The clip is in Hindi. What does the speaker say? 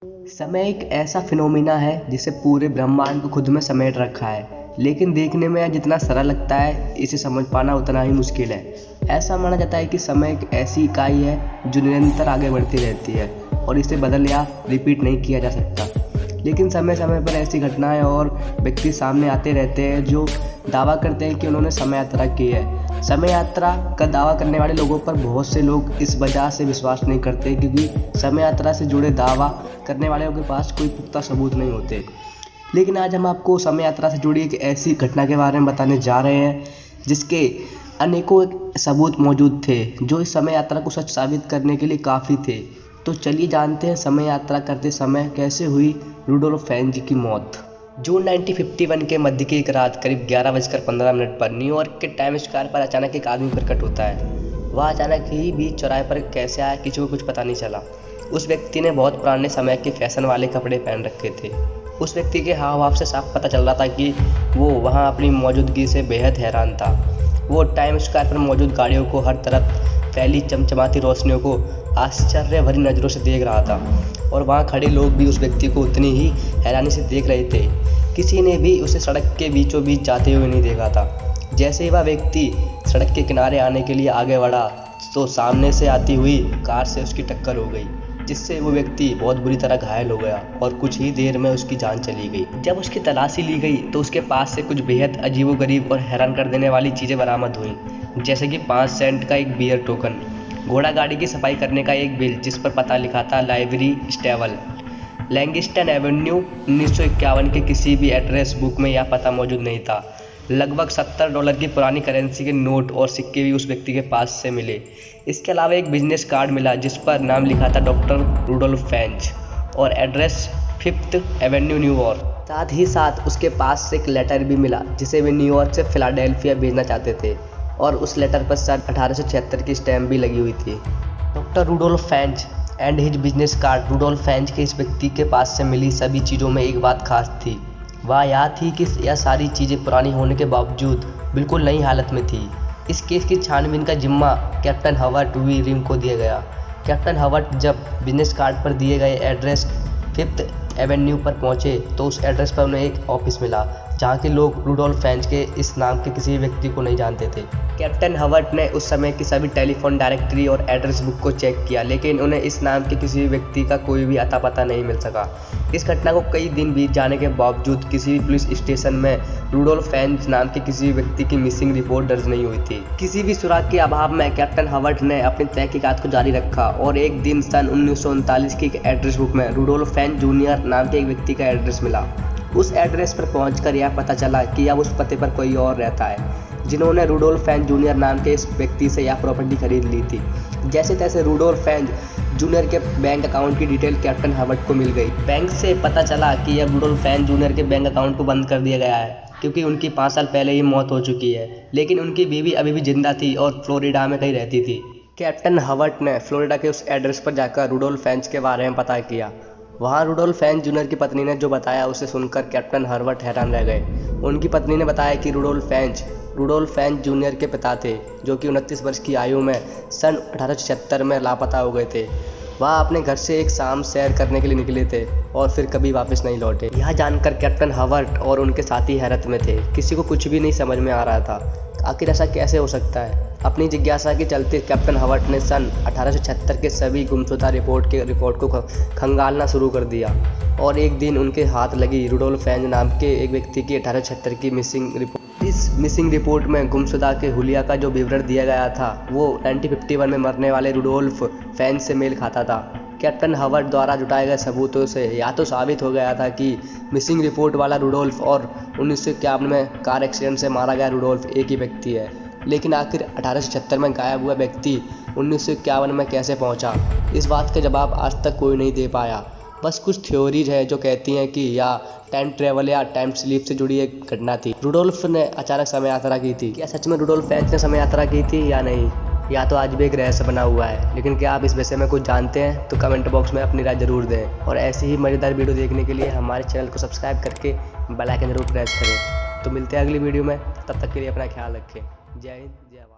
समय एक ऐसा फिनोमिना है जिसे पूरे ब्रह्मांड को खुद में समेट रखा है, लेकिन देखने में जितना सरल लगता है इसे समझ पाना उतना ही मुश्किल है। ऐसा माना जाता है कि समय एक ऐसी इकाई है जो निरंतर आगे बढ़ती रहती है और इसे बदल या रिपीट नहीं किया जा सकता। लेकिन समय समय पर ऐसी घटनाएं और व्यक्ति सामने आते रहते हैं जो दावा करते हैं कि उन्होंने समय यात्रा की है। समय यात्रा का दावा करने वाले लोगों पर बहुत से लोग इस वजह से विश्वास नहीं करते क्योंकि समय यात्रा से जुड़े दावा करने वालों के पास कोई पुख्ता सबूत नहीं होते। लेकिन आज हम आपको समय यात्रा से जुड़ी एक ऐसी घटना के बारे में बताने जा रहे हैं जिसके अनेकों सबूत मौजूद थे जो इस समय यात्रा को सच साबित करने के लिए काफ़ी थे। तो चलिए जानते हैं समय यात्रा करते समय कैसे हुई रुडोल्फ फैंज की मौत। जून 1951 के मध्य की एक रात करीब 11:15 पर न्यूयॉर्क के टाइम स्क्वायर पर अचानक एक आदमी प्रकट होता है। वह अचानक ही बीच चौराहे पर कैसे आया किसी को कुछ पता नहीं चला। उस व्यक्ति ने बहुत पुराने समय के फैशन वाले कपड़े पहन रखे थे। उस व्यक्ति के हाव भाव से साफ पता चल रहा था कि वो वहाँ अपनी मौजूदगी से बेहद हैरान था। वो टाइम स्क्वायर पर मौजूद गाड़ियों को, हर तरफ फैली चमचमाती रोशनियों को आश्चर्य भरी नज़रों से देख रहा था और वहाँ खड़े लोग भी उस व्यक्ति को उतनी ही हैरानी से देख रहे थे। किसी ने भी उसे सड़क के बीचों बीच जाते हुए नहीं देखा था। जैसे ही वह व्यक्ति सड़क के किनारे आने के लिए आगे बढ़ा तो सामने से आती हुई कार से उसकी टक्कर हो गई, जिससे वो व्यक्ति बहुत बुरी तरह घायल हो गया और कुछ ही देर में उसकी जान चली गई। जब उसकी तलाशी ली गई तो उसके पास से कुछ बेहद अजीबोगरीब और हैरान कर देने वाली चीज़ें बरामद हुई, जैसे कि 5 सेंट का एक बियर टोकन, घोड़ा गाड़ी की सफाई करने का एक बिल जिस पर पता लिखा था लाइब्रेरी स्टेबल, लैंगिस्टन एवेन्यू। 1951 के किसी भी एड्रेस बुक में यह पता मौजूद नहीं था। लगभग $70 की पुरानी करेंसी के नोट और सिक्के भी उस व्यक्ति के पास से मिले। इसके अलावा एक बिजनेस कार्ड मिला जिस पर नाम लिखा था डॉक्टर रुडोल्फ फैंज और एड्रेस 5th एवेन्यू न्यूयॉर्क। साथ ही साथ उसके पास से एक लेटर भी मिला जिसे वे न्यूयॉर्क से फिलाडेल्फिया भेजना चाहते थे और उस लेटर पर सन 1876 की स्टैम्प भी लगी हुई थी। Doctor Rudolph Fentz and his business card. Rudolph Fentz के इस व्यक्ति के पास से मिली सभी चीज़ों में एक बात खास थी। वह यह थी कि यह सारी चीज़ें पुरानी होने के बावजूद बिल्कुल नई हालत में थी। इस केस की छानबीन का जिम्मा कैप्टन हॉवर्ड वी रिम को दिया गया। कैप्टन हॉवर्ड जब बिजनेस कार्ड पर दिए गए एड्रेस 5th एवेन्यू पर पहुंचे तो उस एड्रेस पर उन्हें एक ऑफिस मिला जहां के लोग रुडोल्फ फैंज के इस नाम के किसी व्यक्ति को नहीं जानते थे। कैप्टन हॉवर्ड ने उस समय की सभी टेलीफोन डायरेक्टरी और एड्रेस बुक को चेक किया, लेकिन उन्हें इस नाम के किसी व्यक्ति का कोई भी अता पता नहीं मिल सका। इस घटना को कई दिन बीत जाने के बावजूद किसी भी पुलिस स्टेशन में रुडोल्फ फैंज नाम के किसी व्यक्ति की मिसिंग रिपोर्ट दर्ज नहीं हुई थी। किसी भी सुराग के अभाव में कैप्टन हॉवर्ड ने अपनी तहकीकात को जारी रखा और एक दिन सन 1939 की एक एड्रेस बुक में रुडोल्फ फैंज जूनियर नाम के एक व्यक्ति का एड्रेस मिला। उस एड्रेस पर पहुंचकर यह पता चला कि अब उस पते पर कोई और रहता है जिन्होंने रुडोल्फ फैंज जूनियर नाम के इस व्यक्ति से यह प्रॉपर्टी खरीद ली थी। जैसे तैसे रुडोल्फ फैंज जूनियर के बैंक अकाउंट की डिटेल कैप्टन हॉवर्ड को मिल गई। बैंक से पता चला कि अब रुडोल्फ फैंज जूनियर के बैंक अकाउंट को बंद कर दिया गया है क्योंकि उनकी 5 साल पहले ही मौत हो चुकी है, लेकिन उनकी बीवी अभी भी जिंदा थी और फ्लोरिडा में कहीं रहती थी। कैप्टन हॉवर्ड ने फ्लोरिडा के उस एड्रेस पर जाकर रुडोल्फ फैंज के बारे में पता किया। वहाँ रुडोल्फ फैंज जूनियर की पत्नी ने जो बताया उसे सुनकर कैप्टन हॉवर्ड हैरान रह गए। उनकी पत्नी ने बताया कि रुडोल्फ फैंज जूनियर के पिता थे जो कि 29 वर्ष की आयु में सन 1876 में लापता हो गए थे। वह अपने घर से एक शाम सैर करने के लिए निकले थे और फिर कभी वापस नहीं लौटे। यह जानकर कैप्टन हॉवर्ड और उनके साथी हैरत में थे। किसी को कुछ भी नहीं समझ में आ रहा था, आखिर ऐसा कैसे हो सकता है। अपनी जिज्ञासा के चलते कैप्टन हॉवर्ड ने सन 1876 के सभी गुमशुदा रिपोर्ट को खंगालना शुरू कर दिया और एक दिन उनके हाथ लगी रुडोल्फ फैंज नाम के एक व्यक्ति की 1876 की मिसिंग रिपोर्ट। इस मिसिंग रिपोर्ट में गुमशुदा के हुलिया का जो विवरण दिया गया था वो 1951 में मरने वाले रुडोल्फ फैंज से मेल खाता था। कैप्टन हॉवर्ड द्वारा जुटाए गए सबूतों से या तो साबित हो गया था कि मिसिंग रिपोर्ट वाला रुडोल्फ और 1951 में कार एक्सीडेंट से मारा गया रुडोल्फ एक ही व्यक्ति है, लेकिन आखिर 1876 में गायब हुआ व्यक्ति 1951 में कैसे पहुंचा, इस बात का जवाब आज तक कोई नहीं दे पाया। बस कुछ थ्योरीज है जो कहती हैं कि यह टाइम ट्रेवल या टाइम स्लीप से जुड़ी एक घटना थी। रुडोल्फ ने अचानक समय यात्रा की थी। क्या सच में रुडोल्फ फैंज ने समय यात्रा की थी या नहीं, या तो आज भी एक रहस्य बना हुआ है। लेकिन क्या आप इस विषय में कुछ जानते हैं तो कमेंट बॉक्स में अपनी राय जरूर दें और ऐसी ही मज़ेदार वीडियो देखने के लिए हमारे चैनल को सब्सक्राइब करके बेल आइकन जरूर प्रेस करें। तो मिलते हैं अगली वीडियो में, तब तक के लिए अपना ख्याल रखें। जय हिंद, जय भारत।